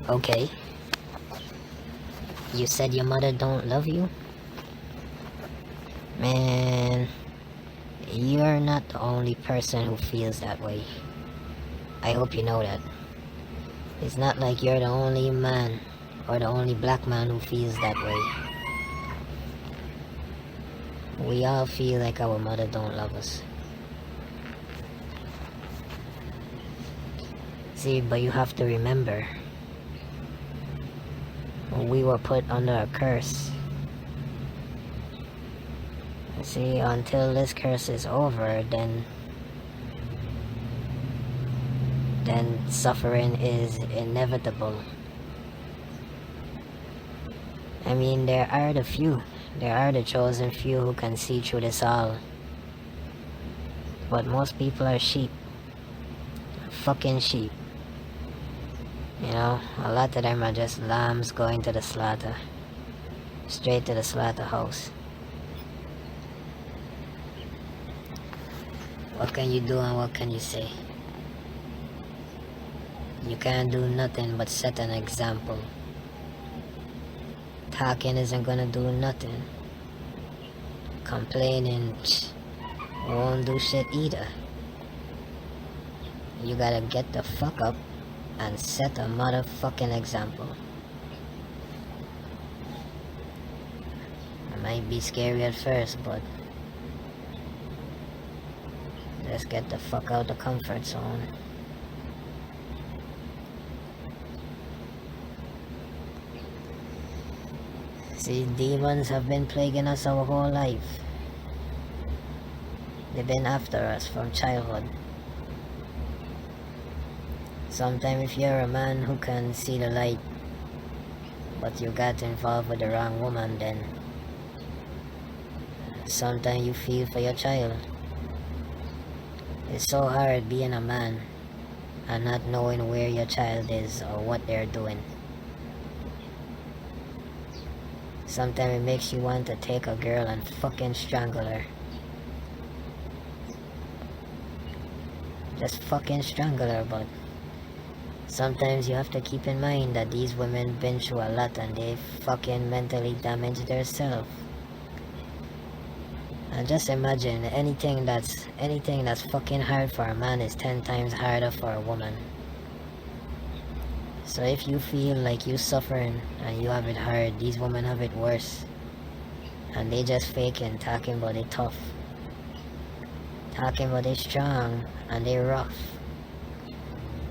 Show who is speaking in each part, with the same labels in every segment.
Speaker 1: Okay. You said your mother don't love you? Man, you're not the only person who feels that way. I hope you know that. It's not like you're the only man or the only black man who feels that way. We all feel like our mother don't love us. See, but you have to remember, we were put under a curse. See, until this curse is over, then suffering is inevitable. I mean, there are the chosen few who can see through this all. But most people are sheep. Fucking sheep. You know, a lot of them are just lambs going to the slaughter. Straight to the slaughterhouse. What can you do and what can you say? You can't do nothing but set an example. Talking isn't gonna do nothing. Complaining won't do shit either. You gotta get the fuck up and set a motherfucking example. It might be scary at first, but just get the fuck out the comfort zone. See, demons have been plaguing us our whole life. They've been after us from childhood. Sometimes if you're a man who can see the light, but you got involved with the wrong woman, then sometimes you feel for your child. It's so hard being a man and not knowing where your child is or what they're doing. Sometimes it makes you want to take a girl and fucking strangle her. Just fucking strangle her, but sometimes you have to keep in mind that these women been through a lot and they fucking mentally damaged themselves. And just imagine anything that's fucking hard for a man is 10 times harder for a woman. So if you feel like you suffering and you have it hard, these women have it worse. And they just faking, talking about they tough. Talking about they strong and they rough.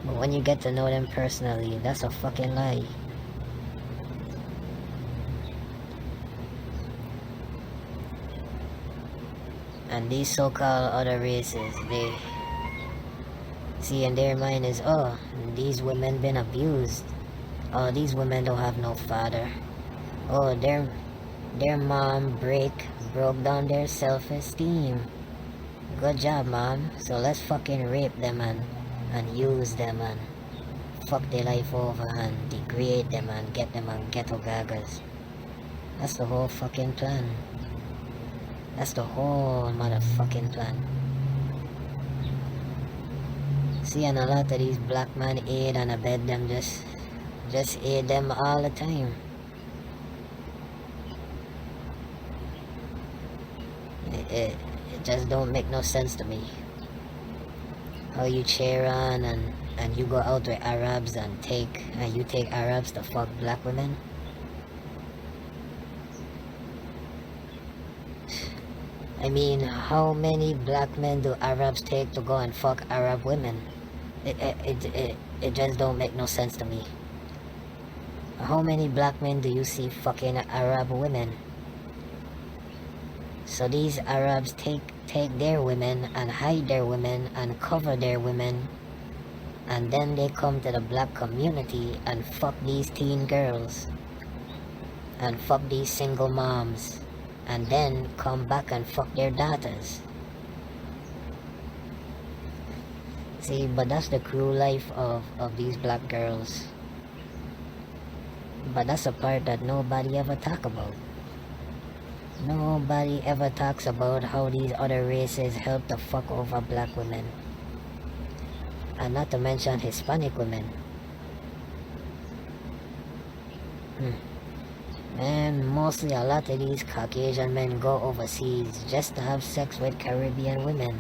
Speaker 1: But when you get to know them personally, that's a fucking lie. And these so-called other races, they see in their mind is, oh, these women been abused. Oh, these women don't have no father. Oh, their mom broke down their self-esteem. Good job, mom. So let's fucking rape them and use them and fuck their life over and degrade them and get them on ghetto gagas. That's the whole fucking plan. That's the whole motherfucking plan. See, and a lot of these black men aid and abet them, just aid them all the time. It just don't make no sense to me. How you cheer on and you go out with Arabs and you take Arabs to fuck black women? I mean, how many black men do Arabs take to go and fuck Arab women? It just don't make no sense to me. How many black men do you see fucking Arab women? So these Arabs take their women and hide their women and cover their women, and then they come to the black community and fuck these teen girls and fuck these single moms, and then come back and fuck their daughters. See, but that's the cruel life of these black girls. But that's a part that nobody ever talk about. Nobody ever talks about how these other races help to fuck over black women. And not to mention Hispanic women. And mostly a lot of these Caucasian men go overseas just to have sex with Caribbean women.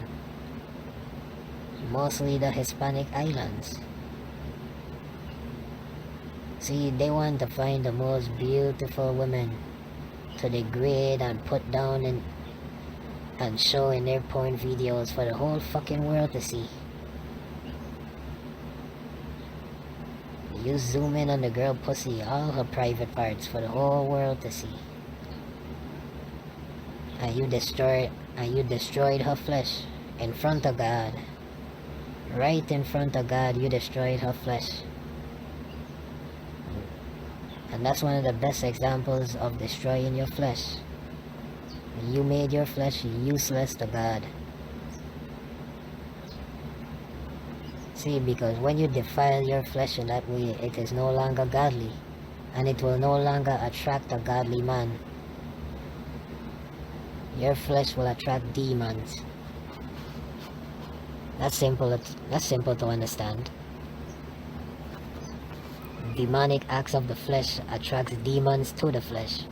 Speaker 1: Mostly the Hispanic islands. See, they want to find the most beautiful women to degrade and put down and show in their porn videos for the whole fucking world to see. You zoom in on the girl pussy, all her private parts for the whole world to see. And you destroyed her flesh in front of God. Right in front of God, you destroyed her flesh. And that's one of the best examples of destroying your flesh. You made your flesh useless to God. See, because when you defile your flesh in that way, it is no longer godly. And it will no longer attract a godly man. Your flesh will attract demons. That's simple to understand. Demonic acts of the flesh attracts demons to the flesh.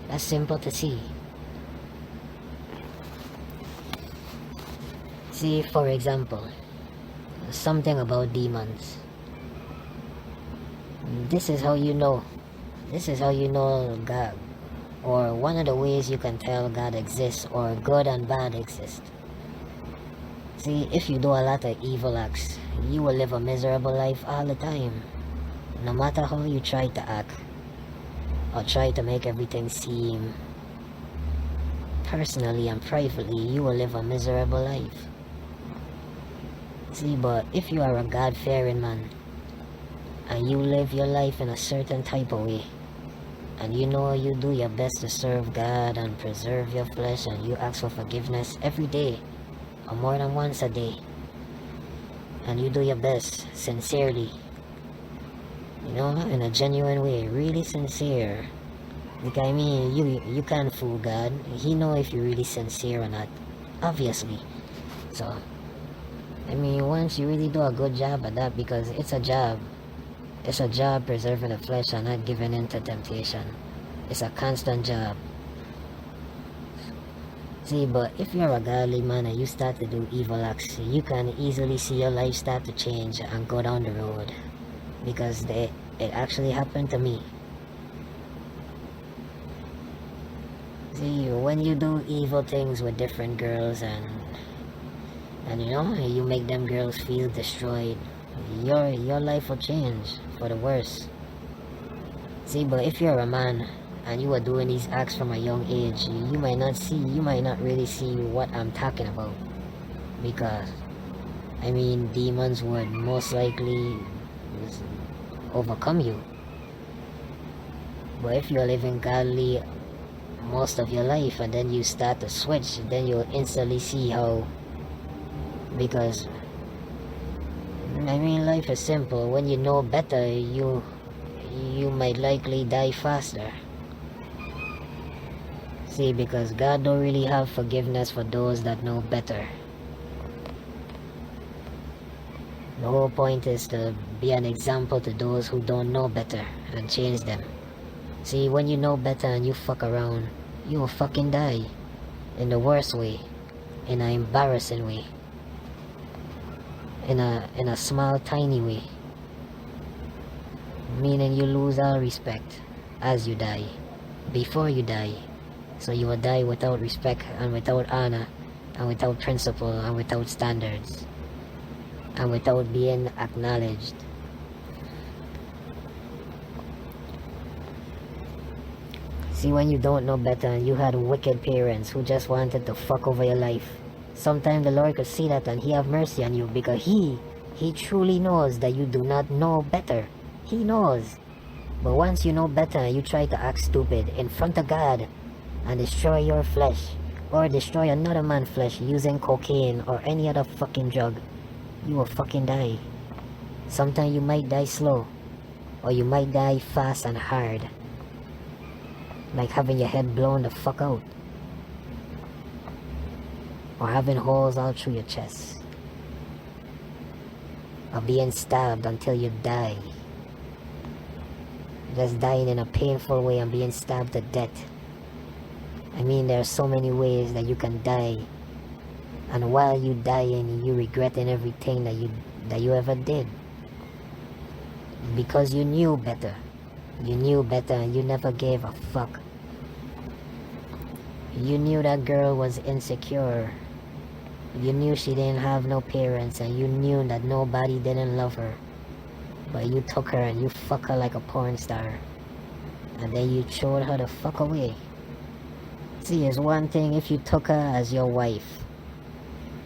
Speaker 1: That's simple to see. See, for example, something about demons. This is how you know God, or one of the ways you can tell God exists or good and bad exist. See, if you do a lot of evil acts, you will live a miserable life all the time. No matter how you try to act or try to make everything seem personally and privately, you will live a miserable life. See, but if you are a God-fearing man and you live your life in a certain type of way, and you know you do your best to serve God and preserve your flesh, and you ask for forgiveness every day or more than once a day, and you do your best sincerely, you know, in a genuine way, really sincere. Because I mean, you can't fool God. He know if you're really sincere or not, obviously. So I mean, once you really do a good job at that, because it's a job preserving the flesh and not giving in to temptation. It's a constant job. See, but if you're a godly man and you start to do evil acts, you can easily see your life start to change and go down the road. Because it actually happened to me. See, when you do evil things with different girls and you know, you make them girls feel destroyed, your life will change for the worse. See, but if you're a man and you are doing these acts from a young age, you might not really see what I'm talking about. Because I mean, demons would most likely overcome you. But if you're living godly most of your life and then you start to switch, then you'll instantly see how. Because I mean, life is simple. When you know better, you might likely die faster. See, because God don't really have forgiveness for those that know better. The whole point is to be an example to those who don't know better and change them. See, when you know better and you fuck around, you will fucking die. In the worst way. In an embarrassing way. In a small, tiny way. Meaning you lose all respect as you die. Before you die. So you will die without respect and without honor and without principle and without standards. And without being acknowledged. See, when you don't know better and you had wicked parents who just wanted to fuck over your life, sometimes the Lord could see that and He have mercy on you, because He truly knows that you do not know better. He knows. But once you know better and you try to act stupid in front of God and destroy your flesh or destroy another man's flesh using cocaine or any other fucking drug, you will fucking die. Sometimes you might die slow, or you might die fast and hard, like having your head blown the fuck out, or having holes all through your chest, or being stabbed until you die. just dying in a painful way and being stabbed to death. I mean, there are so many ways that you can die, and while you dying, you regretting everything that you ever did, because you knew better. You knew better, and you never gave a fuck. You knew that girl was insecure. You knew she didn't have no parents, and you knew that nobody didn't love her. But you took her and you fuck her like a porn star. And then you throwed her the fuck away. See, it's one thing if you took her as your wife,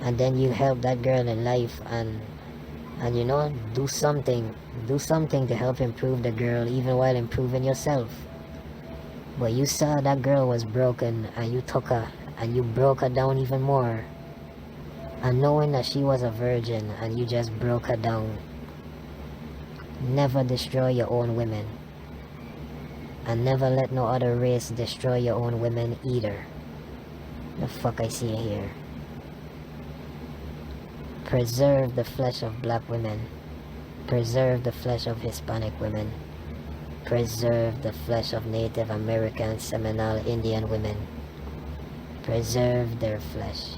Speaker 1: and then you help that girl in life, and you know, do something to help improve the girl, even while improving yourself. But you saw that girl was broken, and you took her and you broke her down even more, and knowing that she was a virgin, and you just broke her down. Never destroy your own women, and never let no other race destroy your own women either. The fuck I see here. Preserve the flesh of black women. Preserve the flesh of Hispanic women. Preserve the flesh of Native American, Seminole, Indian women. Preserve their flesh.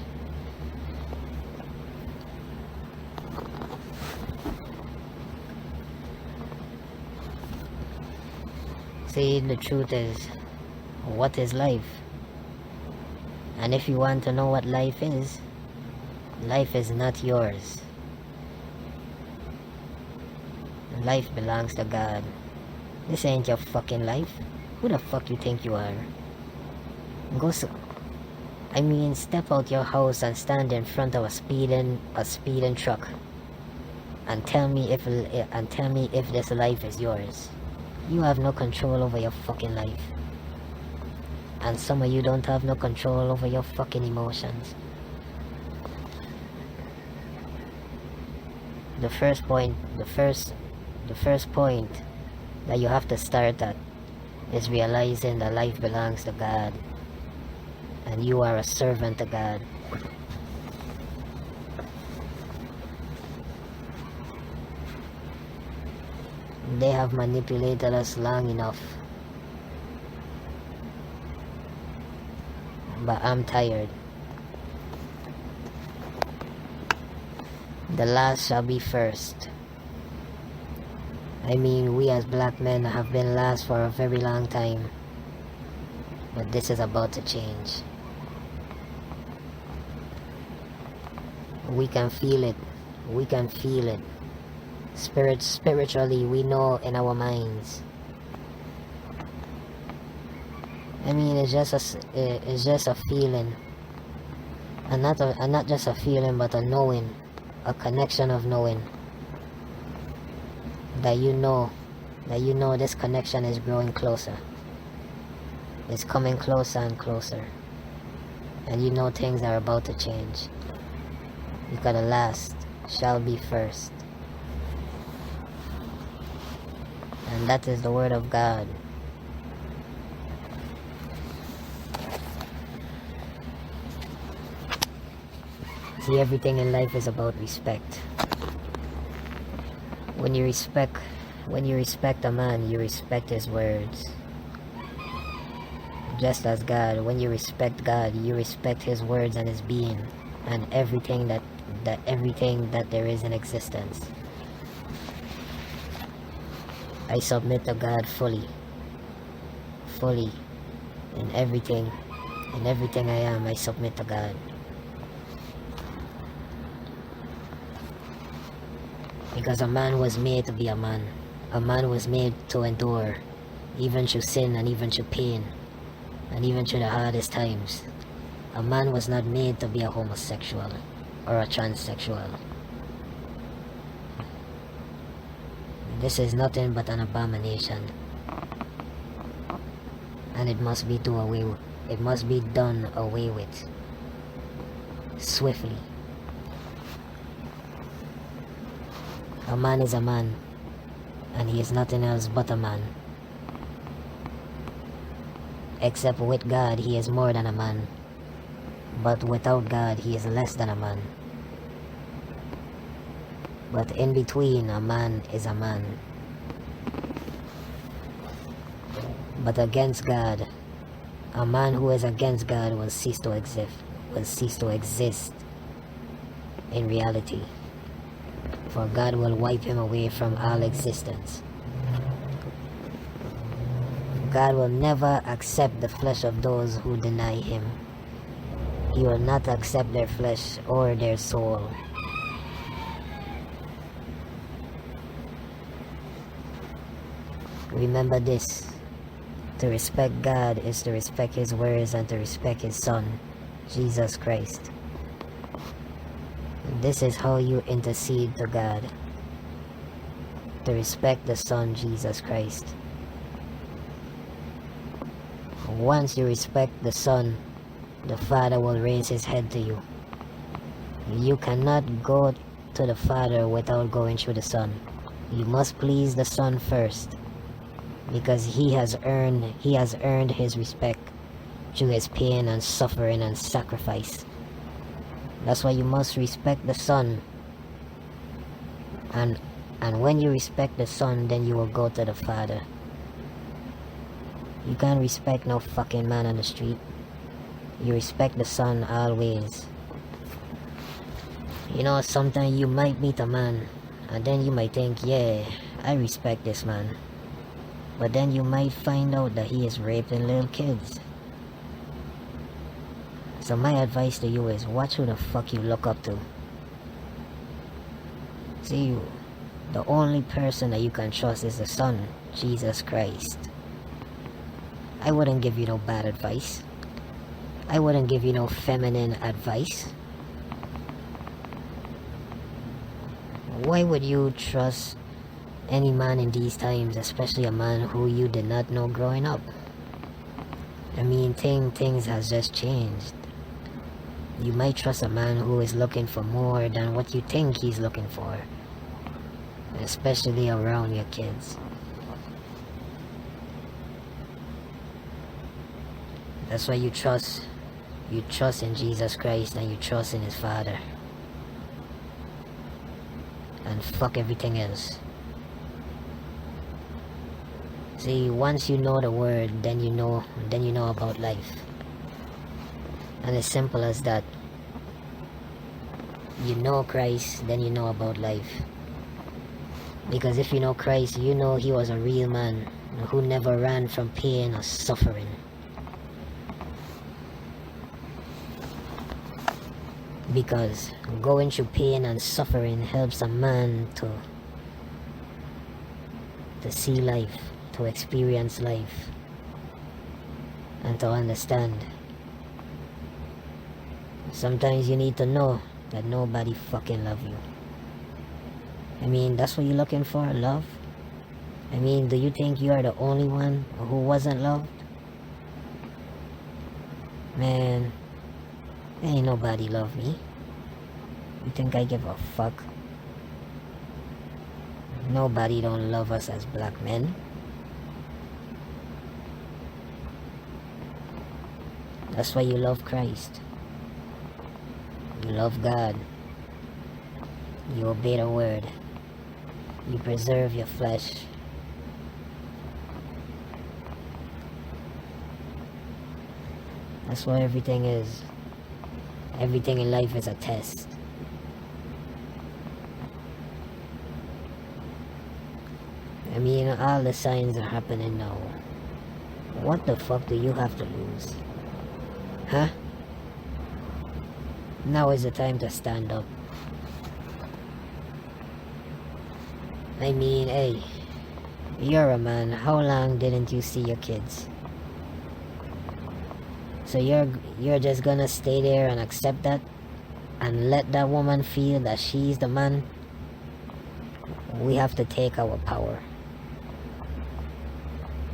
Speaker 1: See, the truth is, what is life? And if you want to know what life is not yours. Life belongs to God. This ain't your fucking life. Who the fuck you think you are? Step out your house and stand in front of a speeding truck, and tell me if this life is yours. You have no control over your fucking life. And some of you don't have no control over your fucking emotions. The first point that you have to start at is realizing that life belongs to God, and you are a servant to God. They have manipulated us long enough, but I'm tired. The last shall be first. I mean, we as black men have been last for a very long time, but this is about to change. We can feel it. We can feel it. Spiritually, we know in our minds. I mean, it's just a feeling, and not just a feeling, but a knowing, a connection of knowing that you know this connection is growing closer. It's coming closer and closer, and you know things are about to change, because the last shall be first. And that is the word of God. See, everything in life is about respect. When you respect a man, you respect his words. Just as God, when you respect God, you respect his words and his being, and everything that there is in existence. I submit to God fully in everything I am. I submit to God, because a man was made to be a man. A man was made to endure, even through sin and even through pain, and even through the hardest times. A man was not made to be a homosexual or a transsexual. This is nothing but an abomination, and it must be done away with swiftly. A man is a man, and he is nothing else but a man. Except with God, he is more than a man, but without God, he is less than a man. But in between, a man is a man. But against God, a man who is against God will cease to exist in reality. For God will wipe him away from all existence. God will never accept the flesh of those who deny him. He will not accept their flesh or their soul. Remember this. To respect God is to respect his words and to respect his Son, Jesus Christ. This is how you intercede to God. To respect the Son, Jesus Christ. Once you respect the Son, the Father will raise his head to you. You cannot go to the Father without going through the Son. You must please the Son first, because he has earned his respect through his pain and suffering and sacrifice. That's why you must respect the Son. And when you respect the Son, then you will go to the Father. You can't respect no fucking man on the street. You respect the Son always. You know, sometimes you might meet a man and then you might think, yeah, I respect this man. But then you might find out that he is raping little kids. So my advice to you is watch who the fuck you look up to. See, the only person that you can trust is the Son, Jesus Christ. I wouldn't give you no bad advice. I wouldn't give you no feminine advice. Why would you trust any man in these times, especially a man who you did not know growing up? I mean, things has just changed. You might trust a man who is looking for more than what you think he's looking for, especially around your kids. That's why you trust in Jesus Christ and you trust in his Father. And fuck everything else. See, once you know the word, then you know about life. And it's simple as that. You know Christ, then you know about life. Because if you know Christ, you know he was a real man who never ran from pain or suffering. Because going through pain and suffering helps a man to see life, to experience life, and to understand. Sometimes you need to know that nobody fucking loves you. I mean, that's what you're looking for, love? I mean, do you think you are the only one who wasn't loved? Man, ain't nobody love me. You think I give a fuck? Nobody don't love us as black men. That's why you love Christ. You love God. You obey the word. You preserve your flesh. That's what everything is. Everything in life is a test. I mean, all the signs are happening now. What the fuck do you have to lose? Huh? Now is the time to stand up. I mean, hey, you're a man. How long didn't you see your kids? So you're just gonna stay there and accept that? And let that woman feel that she's the man? We have to take our power.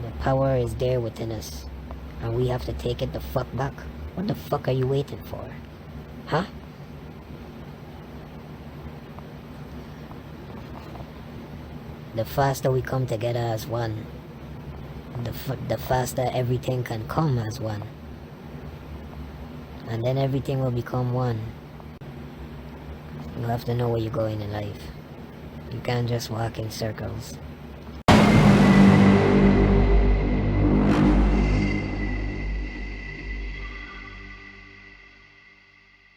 Speaker 1: The power is there within us. And we have to take it the fuck back. What the fuck are you waiting for? Huh? The faster we come together as one, the faster everything can come as one. And then everything will become one. You have to know where you're going in life. You can't just walk in circles.